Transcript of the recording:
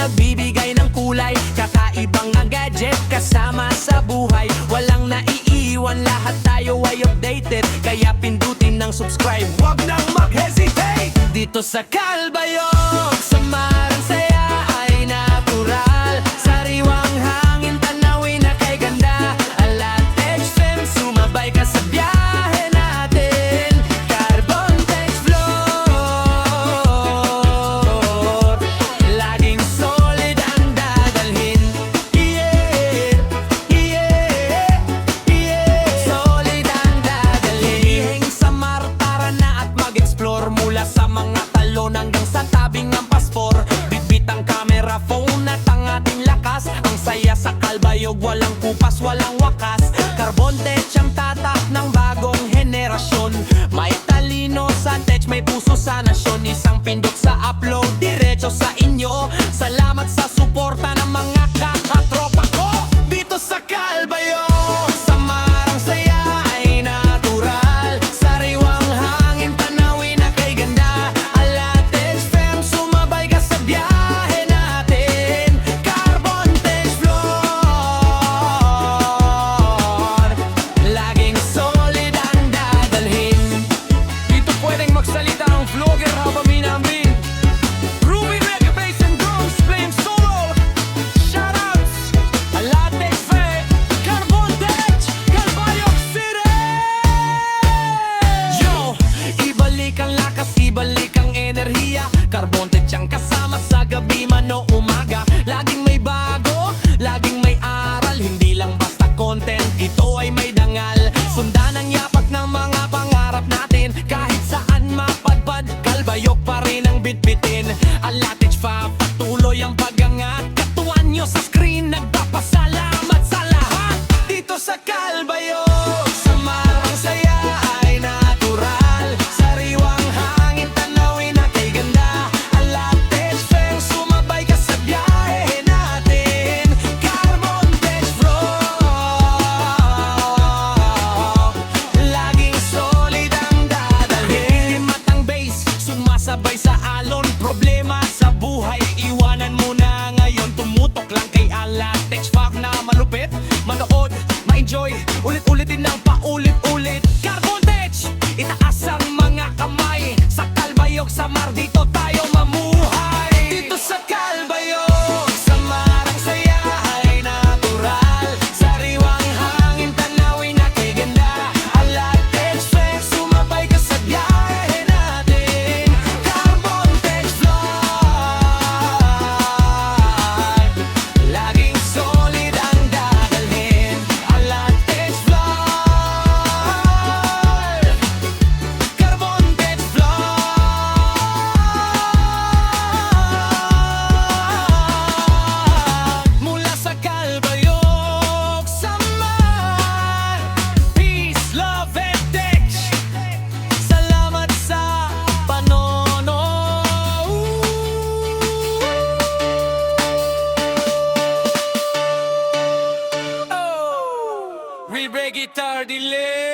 nagbibigay ng kulay, kakaibang mga gadget kasama sa buhay. Walang naiiwan, lahat tayo ay updated, kaya pindutin ng subscribe, wag nang mag-hesitate. Dito sa Calbayog, samarang saya ay natural. Sariwang hangin, tanawin na kay ganda. Alat XFM, sumabay ka sa biyahe natin. Carbon Tex Floor, laging solid ang dadalhin. Yeah, yeah, yeah, solid ang dadalhin. Lumihing Samar, tara na at mag-explore. Mula sa mga talon hanggang sa tabing ng paspor. Bitbit ang camera, phone at ang ating lakas. Ang saya sa Calbayog, walang kupas, walang wakas. Carbon Tech ang tatak ng bagong henerasyon. May talino sa tech, may puso sa nasyon. Isang pindot sa upload, diretso sa inyo. Salamat sa suporta ng mga kakatropa ko. Dito sa Calbayog, samarang saya ay natural. Sariwang hangin, tanawin na kay ganda. Alat XFM, sumabay ka sa biyahe natin. Carbon Tex Floor, laging solid ang dadalhin. Dito pwedeng magsalita ang vlogger habang minambing. Ruby, reggae, bass and drums, playing solo. Shoutouts, Alat XFM, Carbon Tex, Calbayog City. Yo, ibalik ang lakas, ibalik ang enerhiya. Carbon Tex ang kasama sa gabi man o umaga. Laging may bago, laging may aral. Hindi lang basta content, ito ay may dangal. Sundan ang yapak ng mga pangarap natin. Kahit saan mapadpad, Calbayog pa rin ang bitbitin. Alat XFM, patuloy ang pag-angat. Katuan nyo sa screen, nagpapasalamat sa lahat. Dito sa Calbayog, samarang saya ay natural. Sariwang hangin, tanawin na kay ganda. Alat XFM, sumabay ka sa biyahe natin. Carbon Tex Floor, laging solid ang dadalhin. Matang bass, sumasabay sa alon. Problema sa buhay, iwanan mo na ngayon. Tumutok lang kay Alat XFM na malupit. Manood, ma-enjoy, ulit-ulitin ng paulit-ulit. Carbon Tex, itaas ang mga kamay. Sa Calbayog, Samar, dito tayo mamuhay. Dito sa Calbayog, samarang saya ay natural. Sariwang hangin, tanawin na kay ganda. Alat XFM, sumabay ka sa biyahe natin. Carbon Tex Floor, laging solid ang dadalhin. Alat XFM, Carbon Tex Floor, mula sa Calbayog, Samar. Peace, love, and tech. Salamat sa panonood. We break guitar delay.